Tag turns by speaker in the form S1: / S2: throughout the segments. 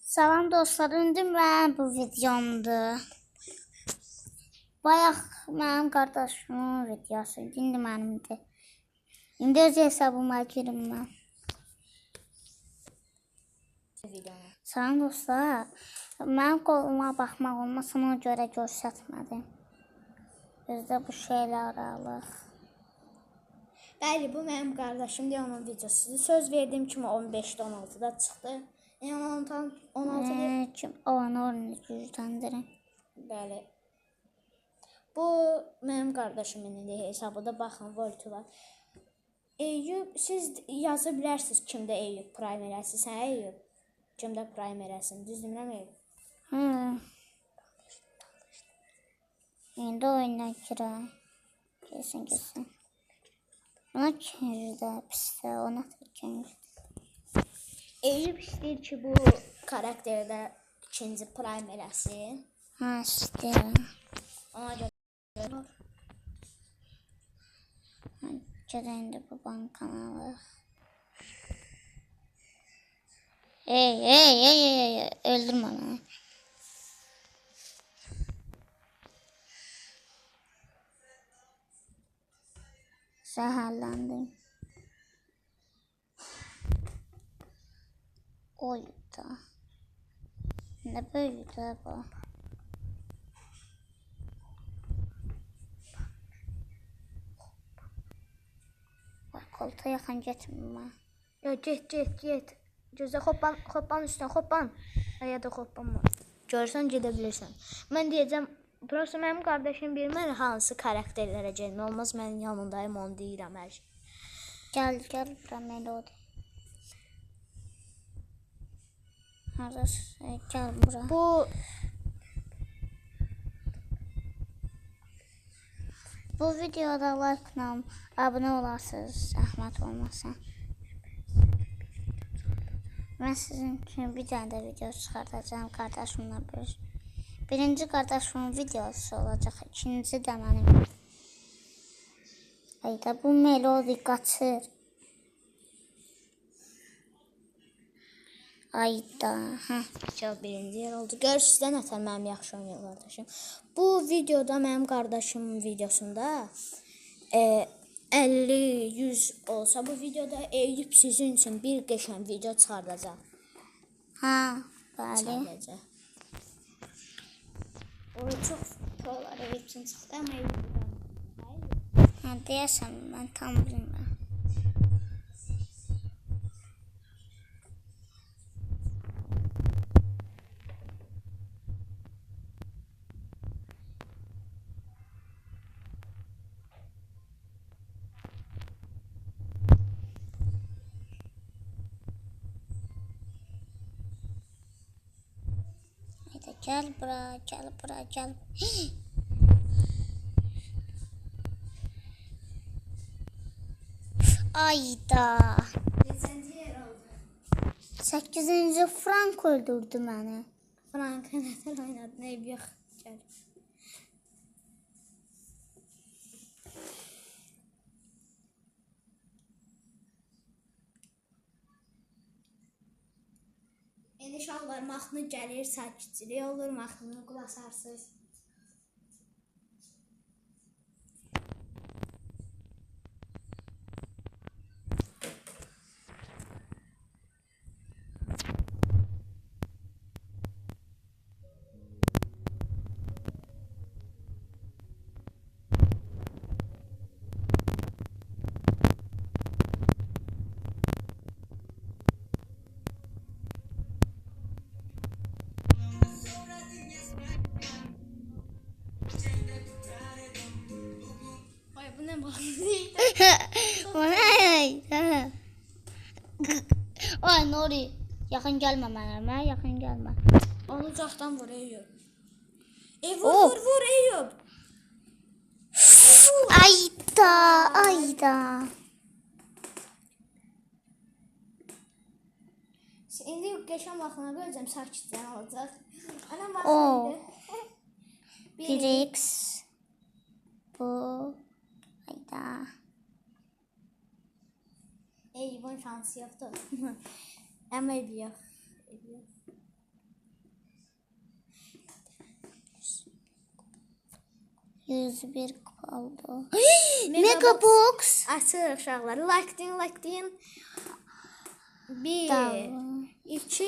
S1: Salam dostlar, indi mən bu videomdur. Bayaq mənim qardaşımın videosu, indi mənimdir. İndi öz hesabıma girim mən. Salam dostlar, mənim qoluma baxmaq olmasın, ona görə göstərmədim. Bizdə bu şeylər aralıq.
S2: Bəli, bu mənim qardaşımdır, onun videosudur. Söz verdiyim kimi 15-də 16-da çıxdı. Yəni 16-da
S1: Kim onu gücləndirin.
S2: Bəli. Bu mənim qardaşımın hesabı da baxın, Voltu var. Eyüp, siz yaza bilərsiniz kimdə Eyüp Prime eləsin. Sən Eyüp kimdə Prime eləsin? Düzdürmü Eyüp?
S1: İndi oyuna girək. Kesin. Buna ikincidə pisdə, ona da ikincidə.
S2: Eyüp istəyir ki, bu karakterdə ikinci Prime eləsin.
S1: İstəyirəm.
S2: Ona görə
S1: Gəlin indi bu bankana alaq. Ey, öldürmə məni. Zəhərləndim. Oyda. Nə böyüdü bu? Koltuğa yaxın getmə.
S2: Yo, get. Gözlə, hoppan üstdən, hoppan. Ya da hoppanma. Görsən, gedə bilirsən. Mən deyəcəm, prosto mənim qardaşım bilmir hansı karakterlərə gəlmə. Olmaz, mənim yanındayım, onu deyirəm hər şey.
S1: Gəl, bura Melodi. Harası, gəl bura. Bu videoda like-la abunə olarsınız, zəhmət olmasa. Mən sizin üçün bir dənə də video çıxardacağım qardaşımla bir. Birinci qardaşımın videosu olacaq, ikinci də mənim. Ayda bu Melodi qaçır. Ayda,
S2: birinci yer oldu. Görürsünüz də nətər mənim yaxşı oynayır qardaşım. Bu videoda mənim qardaşımın videosunda 50-100 olsa bu videoda Eyüp sizin üçün bir qəşəng video çıxardacaq.
S1: Bəli.
S2: O çox prolar Eyüp üçün çıxdı, amma Eyüp
S1: Deyəsən, mən tam bilmirəm. Gəl bura. Ayda. 8-ci Frank öldürdü məni.
S2: Frank'a nətər oynadı, nə yox. Gəl. İnşallah mahnı gəlir, sakitçilik olur, mahnını qulasarsınız. Bu nə mahnı?
S1: O nə? Ay Nuri, yaxın gəlmə mənə, yaxın gəlmə.
S2: Onu uzaqdan vur Eyüp. Vur Eyüp.
S1: Ayda.
S2: İndi qəşəng mahnına qoyacağım, sakitcə olacaq. Ana mahnı idi.
S1: 1x. Bu. Ayda.
S2: Eyüp'ün şansı yoxdur. Amma Eyüp yox.
S1: 101 oldu.
S2: Megabox.
S1: Megabox.
S2: Açıq uşaqlar. Like deyin. 1,
S1: Tamam.
S2: 2,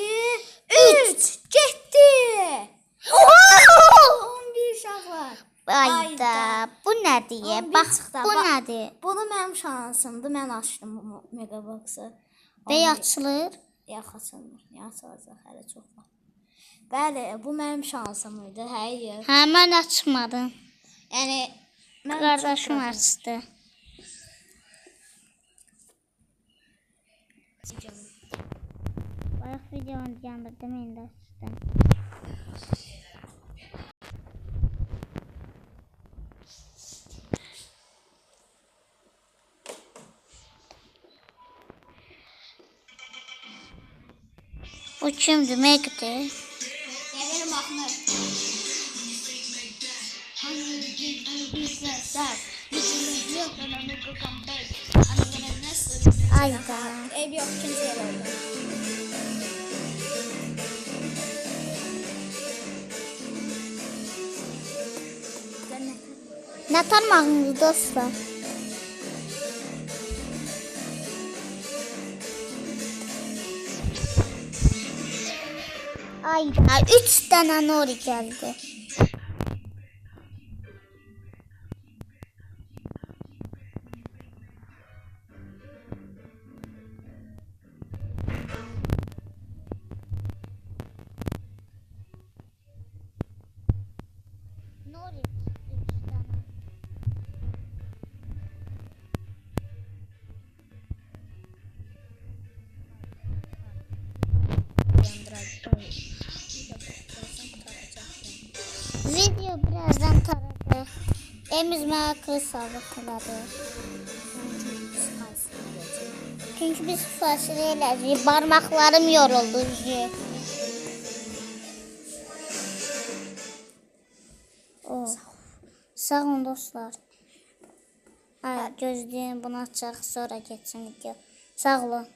S2: 3. Getdi. 11 uşaqlar.
S1: Ayda. Bu nədir?
S2: 11
S1: Bax,
S2: çıxdı.
S1: bu
S2: Bax,
S1: nədir?
S2: Bunu mənim şansımdır. Mən açdım bu Megabox'u.
S1: Bəy açılır.
S2: Yox, açılmır. Niyə açılacaq? Hələ çox var. Bəli, bu mənim şansım idi. Hayır.
S1: Hə, mən açmadım.
S2: Yəni mən
S1: Qardaşım açdı. Bayaq videonu yandırdım, indi açdım. Bu kimdir? Megdir?
S2: Gəlir baxma.
S1: Ayda.
S2: Ev yox, ikinci yer oldu.
S1: Nə tanımağınız dostlar? Ayda 3 dənə Nuri gəldi. Nuri 3 dənə. Video birazdan tarayacaq. Emiz mənə kırsalıq elədi. Çünki biz fasilə elədik. Barmaqlarım yoruldu. Sağ olun dostlar. Gözləyin, bunu açaq, sonra geçsin video. Sağ olun.